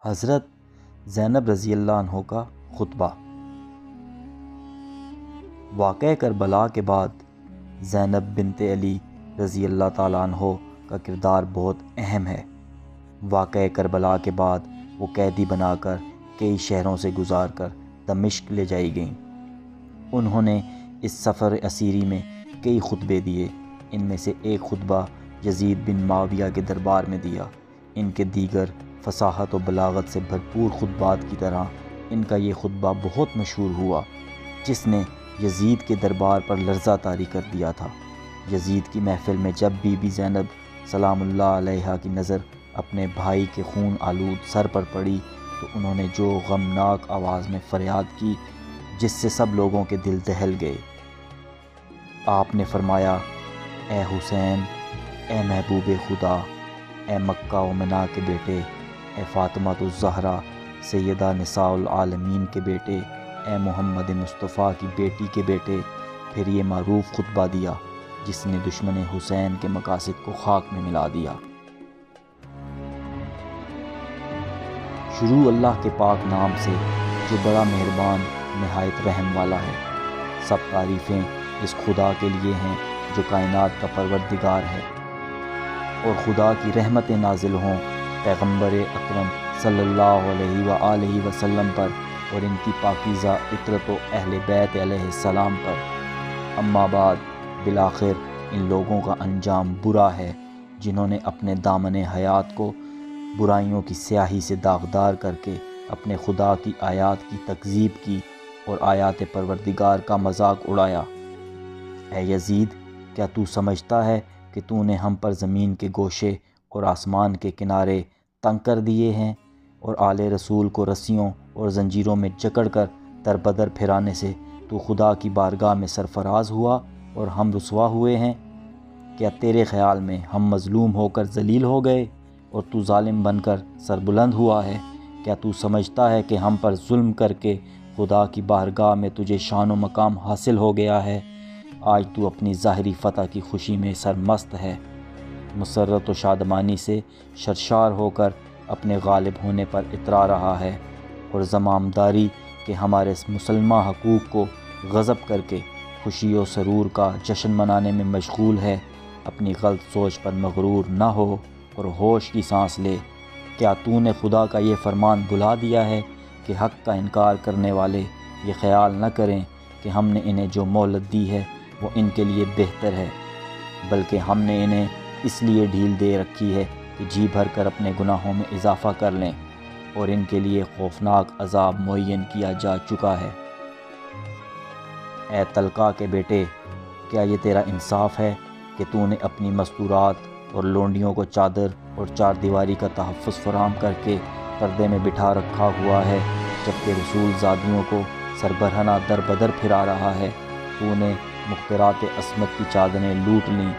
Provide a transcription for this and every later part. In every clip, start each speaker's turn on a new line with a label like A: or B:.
A: حضرت زینب رضی اللہ عنہ کا خطبہ۔ واقعہ کربلا کے بعد زینب بنت علی رضی اللہ تعالیٰ عنہ کا کردار بہت اہم ہے۔ واقعہ کربلا کے بعد وہ قیدی بنا کر کئی شہروں سے گزار کر دمشق لے جائی گئیں۔ انہوں نے اس سفر اسیری میں کئی خطبے دیے۔ ان میں سے ایک خطبہ یزید بن معاویہ کے دربار میں دیا۔ ان کے دیگر فصاحت و بلاغت سے بھرپور خطبات کی طرح ان کا یہ خطبہ بہت مشہور ہوا، جس نے یزید کے دربار پر لرزہ طاری کر دیا تھا۔ یزید کی محفل میں جب بی بی زینب سلام اللہ علیہا کی نظر اپنے بھائی کے خون آلود سر پر پڑی تو انہوں نے جو غمناک آواز میں فریاد کی جس سے سب لوگوں کے دل دہل گئے۔ آپ نے فرمایا، اے حسین، اے محبوب خدا، اے مکہ و منا کے بیٹے، اے فاطمہ الزہرا سیدہ نساء العالمین کے بیٹے، اے محمد مصطفیٰ کی بیٹی کے بیٹے۔ پھر یہ معروف خطبہ دیا جس نے دشمن حسین کے مقاصد کو خاک میں ملا دیا۔ شروع اللہ کے پاک نام سے جو بڑا مہربان نہایت رحم والا ہے۔ سب تعریفیں اس خدا کے لیے ہیں جو کائنات کا پروردگار ہے، اور خدا کی رحمتیں نازل ہوں پیغمبر اکرم صلی اللہ علیہ وآلہ وسلم پر اور ان کی پاکیزہ عطرت و اہل بیت علیہ السلام پر۔ اما بعد، بالآخر ان لوگوں کا انجام برا ہے جنہوں نے اپنے دامن حیات کو برائیوں کی سیاہی سے داغدار کر کے اپنے خدا کی آیات کی تکذیب کی اور آیات پروردگار کا مذاق اڑایا۔ اے یزید، کیا تو سمجھتا ہے کہ تو نے ہم پر زمین کے گوشے اور آسمان کے کنارے تنگ کر دیے ہیں، اور آل رسول کو رسیوں اور زنجیروں میں جکڑ کر دربدر پھرانے سے تو خدا کی بارگاہ میں سرفراز ہوا اور ہم رسوا ہوئے ہیں؟ کیا تیرے خیال میں ہم مظلوم ہو کر ذلیل ہو گئے اور تو ظالم بن کر سربلند ہوا ہے؟ کیا تو سمجھتا ہے کہ ہم پر ظلم کر کے خدا کی بارگاہ میں تجھے شان و مقام حاصل ہو گیا ہے؟ آج تو اپنی ظاہری فتح کی خوشی میں سرمست ہے، مسرت و شادمانی سے سرشار ہو کر اپنے غالب ہونے پر اترا رہا ہے، اور زمامداری کے ہمارے مسلمہ حقوق کو غصب کر کے خوشی و سرور کا جشن منانے میں مشغول ہے۔ اپنی غلط سوچ پر مغرور نہ ہو اور ہوش کی سانس لے۔ کیا تو نے خدا کا یہ فرمان بھلا دیا ہے کہ حق کا انکار کرنے والے یہ خیال نہ کریں کہ ہم نے انہیں جو مہلت دی ہے وہ ان کے لیے بہتر ہے، بلکہ ہم نے انہیں اس لیے ڈھیل دے رکھی ہے کہ جی بھر کر اپنے گناہوں میں اضافہ کر لیں، اور ان کے لیے خوفناک عذاب معین کیا جا چکا ہے۔ اے طلقہ کے بیٹے، کیا یہ تیرا انصاف ہے کہ تو نے اپنی مستورات اور لونڈیوں کو چادر اور چار دیواری کا تحفظ فراہم کر کے پردے میں بٹھا رکھا ہوا ہے، جبکہ رسول زادیوں کو سربرہنہ در بدر پھرا رہا ہے؟ تو نے مخترات عصمت کی چادریں لوٹ لیں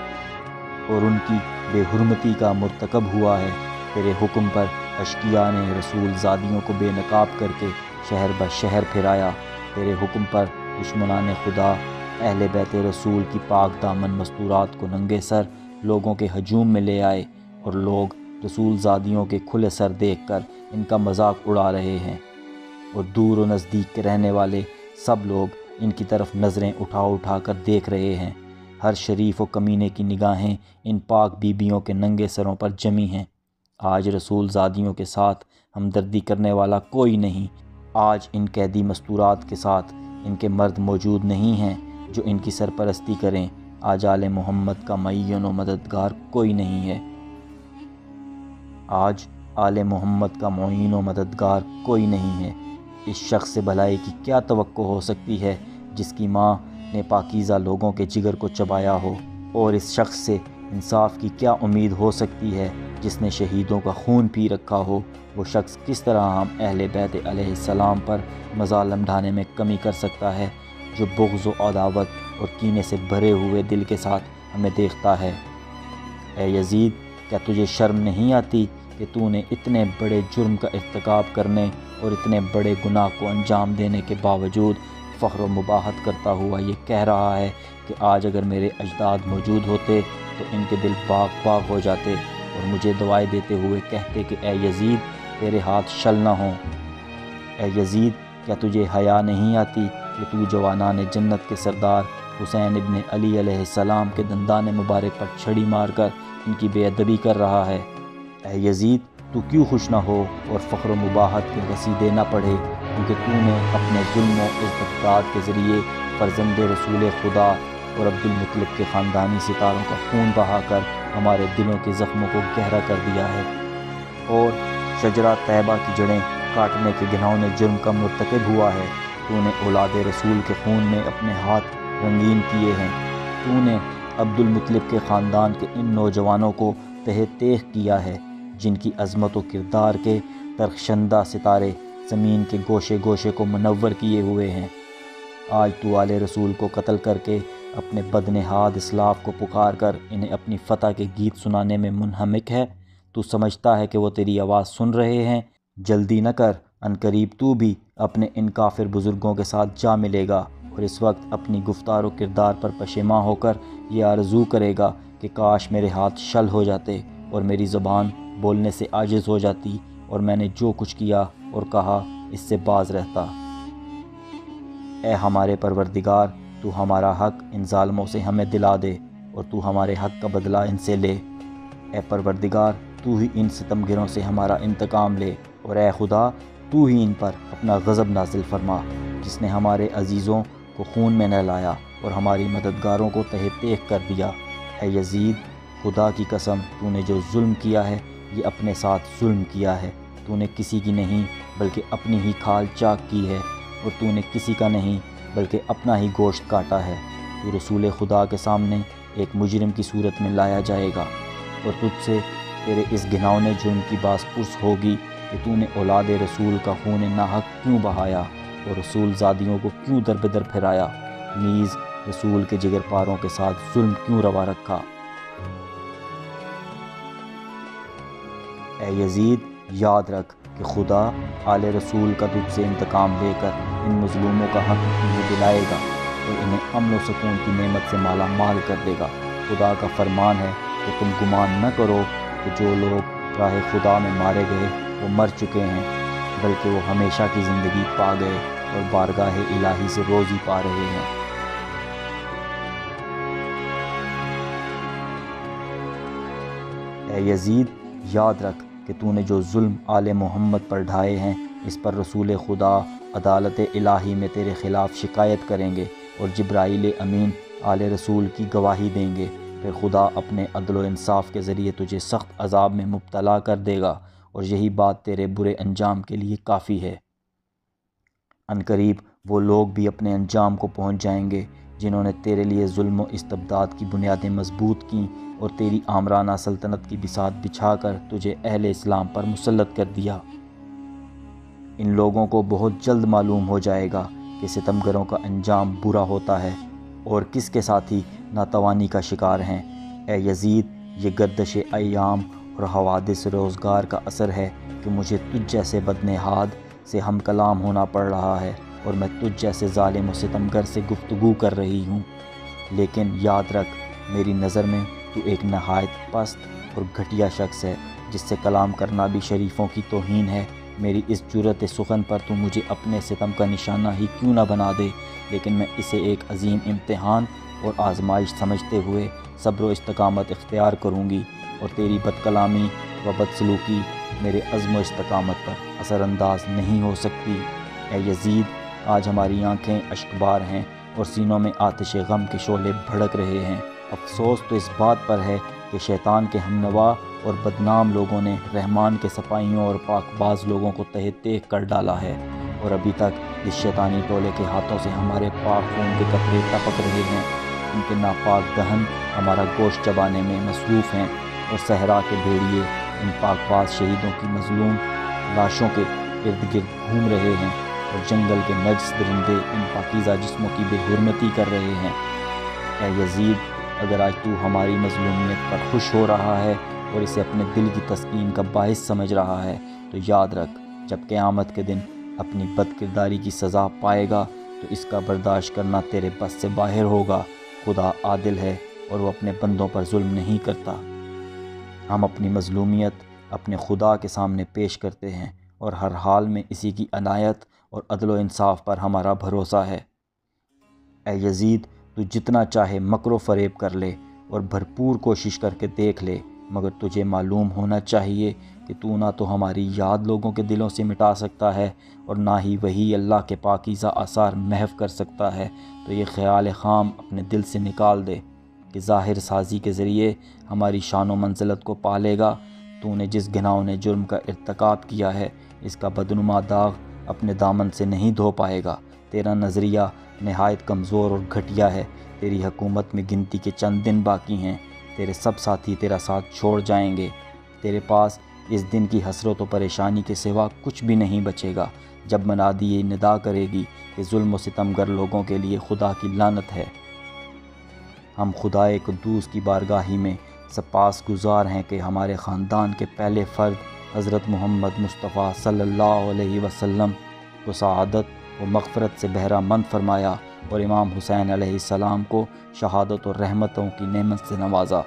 A: اور ان کی بے حرمتی کا مرتکب ہوا ہے۔ تیرے حکم پر اشقیاء نے رسول زادیوں کو بے نقاب کر کے شہر بہ شہر پھرایا۔ تیرے حکم پر دشمنان خدا اہل بیت رسول کی پاک دامن مستورات کو ننگے سر لوگوں کے ہجوم میں لے آئے، اور لوگ رسول زادیوں کے کھلے سر دیکھ کر ان کا مذاق اڑا رہے ہیں، اور دور و نزدیک کے رہنے والے سب لوگ ان کی طرف نظریں اٹھا اٹھا کر دیکھ رہے ہیں۔ ہر شریف و کمینے کی نگاہیں ان پاک بیبیوں کے ننگے سروں پر جمی ہیں۔ آج رسول زادیوں کے ساتھ ہمدردی کرنے والا کوئی نہیں۔ آج ان قیدی مستورات کے ساتھ ان کے مرد موجود نہیں ہیں جو ان کی سرپرستی کریں۔ آج آل محمد کا معین و مددگار کوئی نہیں ہے۔ آج آل محمد کا معین و مددگار کوئی نہیں ہے۔ اس شخص سے بھلائی کی کیا توقع ہو سکتی ہے جس کی ماں نے پاکیزہ لوگوں کے جگر کو چبایا ہو، اور اس شخص سے انصاف کی کیا امید ہو سکتی ہے جس نے شہیدوں کا خون پی رکھا ہو؟ وہ شخص کس طرح ہم اہل بیت علیہ السلام پر مظالم ڈھانے میں کمی کر سکتا ہے جو بغض و عداوت اور کینے سے بھرے ہوئے دل کے ساتھ ہمیں دیکھتا ہے؟ اے یزید، کیا تجھے شرم نہیں آتی کہ تو نے اتنے بڑے جرم کا ارتکاب کرنے اور اتنے بڑے گناہ کو انجام دینے کے باوجود فخر و مباحت کرتا ہوا یہ کہہ رہا ہے کہ آج اگر میرے اجداد موجود ہوتے تو ان کے دل باغ باغ ہو جاتے، اور مجھے دعائیں دیتے ہوئے کہتے کہ اے یزید، تیرے ہاتھ شل نہ ہوں۔ اے یزید، کیا تجھے حیا نہیں آتی کہ تو جوانان جنت کے سردار حسین ابن علی علیہ السلام کے دندان مبارک پر چھڑی مار کر ان کی بے ادبی کر رہا ہے؟ اے یزید، تو کیوں خوش نہ ہو اور فخر و مباحت کے قصیدے نہ پڑھے، کیونکہ تو نے اپنے ظلم و استبداد کے ذریعے فرزند رسول خدا اور عبد المطلب کے خاندانی ستاروں کا خون بہا کر ہمارے دلوں کے زخموں کو گہرا کر دیا ہے، اور شجرہ طیبہ کی جڑیں کاٹنے کے گھناؤنے جرم کا مرتکب ہوا ہے۔ تو نے اولاد رسول کے خون میں اپنے ہاتھ رنگین کیے ہیں۔ تو نے عبد المطلب کے خاندان کے ان نوجوانوں کو تہہ تیغ کیا ہے جن کی عظمت و کردار کے درخشندہ ستارے زمین کے گوشے گوشے کو منور کیے ہوئے ہیں۔ آج تو آل رسول کو قتل کر کے اپنے بدنہاد اسلاف کو پکار کر انہیں اپنی فتح کے گیت سنانے میں منہمک ہے۔ تو سمجھتا ہے کہ وہ تیری آواز سن رہے ہیں؟ جلدی نہ کر، عنقریب تو بھی اپنے ان کافر بزرگوں کے ساتھ جا ملے گا، اور اس وقت اپنی گفتار و کردار پر پشیماں ہو کر یہ آرزو کرے گا کہ کاش میرے ہاتھ شل ہو جاتے اور میری زبان بولنے سے عاجز ہو جاتی، اور میں نے جو کچھ کیا اور کہا اس سے باز رہتا۔ اے ہمارے پروردگار، تو ہمارا حق ان ظالموں سے ہمیں دلا دے، اور تو ہمارے حق کا بدلہ ان سے لے۔ اے پروردگار، تو ہی ان ستمگروں سے ہمارا انتقام لے، اور اے خدا، تو ہی ان پر اپنا غضب نازل فرما، جس نے ہمارے عزیزوں کو خون میں نہلایا اور ہماری مددگاروں کو تہہ تیغ کر دیا۔ اے یزید، خدا کی قسم، تو نے جو ظلم کیا ہے یہ اپنے ساتھ ظلم کیا ہے۔ تو نے کسی کی نہیں بلکہ اپنی ہی کھال چاک کی ہے، اور تو نے کسی کا نہیں بلکہ اپنا ہی گوشت کاٹا ہے۔ تو رسول خدا کے سامنے ایک مجرم کی صورت میں لایا جائے گا، اور تجھ سے تیرے اس گھناؤنے جرم کی باز پرس ہوگی کہ تو نے اولاد رسول کا خون ناحق کیوں بہایا اور رسول زادیوں کو کیوں در بدر پھرایا، نیز رسول کے جگر پاروں کے ساتھ ظلم کیوں روا رکھا۔ اے یزید، یاد رکھ کہ خدا آل رسول کا تجھ سے انتقام لے کر ان مظلوموں کا حق انہیں دلائے گا، اور انہیں امن و سکون کی نعمت سے مالا مال کر دے گا۔ خدا کا فرمان ہے کہ تم گمان نہ کرو کہ جو لوگ راہ خدا میں مارے گئے وہ مر چکے ہیں، بلکہ وہ ہمیشہ کی زندگی پا گئے اور بارگاہ الہی سے روزی پا رہے ہیں۔ اے یزید، یاد رکھ کہ تو نے جو ظلم آل محمد پر ڈھائے ہیں، اس پر رسول خدا عدالت الہی میں تیرے خلاف شکایت کریں گے، اور جبرائیل امین آل رسول کی گواہی دیں گے۔ پھر خدا اپنے عدل و انصاف کے ذریعے تجھے سخت عذاب میں مبتلا کر دے گا، اور یہی بات تیرے برے انجام کے لیے کافی ہے۔ عنقریب وہ لوگ بھی اپنے انجام کو پہنچ جائیں گے جنہوں نے تیرے لیے ظلم و استبداد کی بنیادیں مضبوط کیں اور تیری آمرانہ سلطنت کی بساط بچھا کر تجھے اہل اسلام پر مسلط کر دیا۔ ان لوگوں کو بہت جلد معلوم ہو جائے گا کہ ستمگروں کا انجام برا ہوتا ہے اور کس کے ساتھی ناتوانی کا شکار ہیں۔ اے یزید، یہ گردش ایام اور حوادث روزگار کا اثر ہے کہ مجھے تجھ جیسے بدنہاد سے ہم کلام ہونا پڑ رہا ہے، اور میں تجھ جیسے ظالم و ستمگر سے گفتگو کر رہی ہوں۔ لیکن یاد رکھ، میری نظر میں تو ایک نہایت پست اور گھٹیا شخص ہے، جس سے کلام کرنا بھی شریفوں کی توہین ہے۔ میری اس جرأت سخن پر تو مجھے اپنے ستم کا نشانہ ہی کیوں نہ بنا دے، لیکن میں اسے ایک عظیم امتحان اور آزمائش سمجھتے ہوئے صبر و استقامت اختیار کروں گی، اور تیری بد کلامی و بدسلوکی میرے عزم و استقامت پر اثر انداز نہیں ہو سکتی۔ اے یزید، آج ہماری آنکھیں اشکبار ہیں اور سینوں میں آتش غم کے شعلے بھڑک رہے ہیں۔ افسوس تو اس بات پر ہے کہ شیطان کے ہمنوا اور بدنام لوگوں نے رحمان کے سپاہیوں اور پاک باز لوگوں کو تہہ تیغ کر ڈالا ہے، اور ابھی تک اس شیطانی ٹولے کے ہاتھوں سے ہمارے پاک خون کے قطرے ٹپک رہے ہیں۔ ان کے ناپاک دہن ہمارا گوشت چبانے میں مصروف ہیں، اور صحرا کے بھیڑیے ان پاک باز شہیدوں کی مظلوم لاشوں کے ارد گرد گھوم رہے ہیں، اور جنگل کے نجس درندے ان پاکیزہ جسموں کی بے حرمتی کر رہے ہیں۔ اے یزید، اگر آج تو ہماری مظلومیت پر خوش ہو رہا ہے اور اسے اپنے دل کی تسکین کا باعث سمجھ رہا ہے، تو یاد رکھ، جب قیامت کے دن اپنی بد کرداری کی سزا پائے گا تو اس کا برداشت کرنا تیرے بس سے باہر ہوگا۔ خدا عادل ہے اور وہ اپنے بندوں پر ظلم نہیں کرتا۔ ہم اپنی مظلومیت اپنے خدا کے سامنے پیش کرتے ہیں اور ہر حال میں اسی کی عنایت اور عدل و انصاف پر ہمارا بھروسہ ہے۔ اے یزید، تو جتنا چاہے مکر و فریب کر لے اور بھرپور کوشش کر کے دیکھ لے، مگر تجھے معلوم ہونا چاہیے کہ تو نہ تو ہماری یاد لوگوں کے دلوں سے مٹا سکتا ہے اور نہ ہی وہی اللہ کے پاکیزہ آثار محو کر سکتا ہے۔ تو یہ خیال خام اپنے دل سے نکال دے کہ ظاہر سازی کے ذریعے ہماری شان و منزلت کو پالے گا۔ تو نے جس گھناؤنے جرم کا ارتکاب کیا ہے، اس کا بدنما داغ اپنے دامن سے نہیں دھو پائے گا۔ تیرا نظریہ نہایت کمزور اور گھٹیا ہے۔ تیری حکومت میں گنتی کے چند دن باقی ہیں، تیرے سب ساتھی تیرا ساتھ چھوڑ جائیں گے۔ تیرے پاس اس دن کی حسرت و پریشانی کے سوا کچھ بھی نہیں بچے گا، جب منادی یہ ندا کرے گی کہ ظلم و ستمگر لوگوں کے لیے خدا کی لعنت ہے۔ ہم خدائے قدوس کی بارگاہی میں سپاس گزار ہیں کہ ہمارے خاندان کے پہلے فرد حضرت محمد مصطفیٰ صلی اللہ علیہ وسلم کو سعادت و مغفرت سے بہرہ مند فرمایا اور امام حسین علیہ السلام کو شہادت اور رحمتوں کی نعمت سے نوازا۔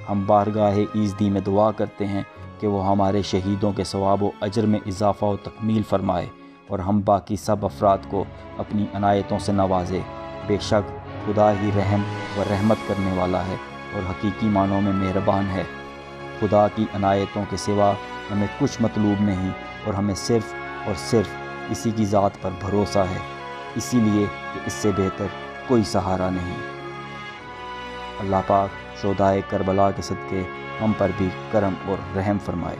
A: ہم بارگاہ ایزدی میں دعا کرتے ہیں کہ وہ ہمارے شہیدوں کے ثواب و اجر میں اضافہ و تکمیل فرمائے اور ہم باقی سب افراد کو اپنی عنایتوں سے نوازے۔ بے شک خدا ہی رحم و رحمت کرنے والا ہے اور حقیقی معنوں میں مہربان ہے۔ خدا کی عنایتوں کے سوا ہمیں کچھ مطلوب نہیں اور ہمیں صرف اور صرف اسی کی ذات پر بھروسہ ہے، اسی لیے کہ اس سے بہتر کوئی سہارا نہیں۔ اللہ پاک شہدائے کربلا کے صدقے ہم پر بھی کرم اور رحم فرمائے،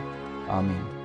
A: آمین۔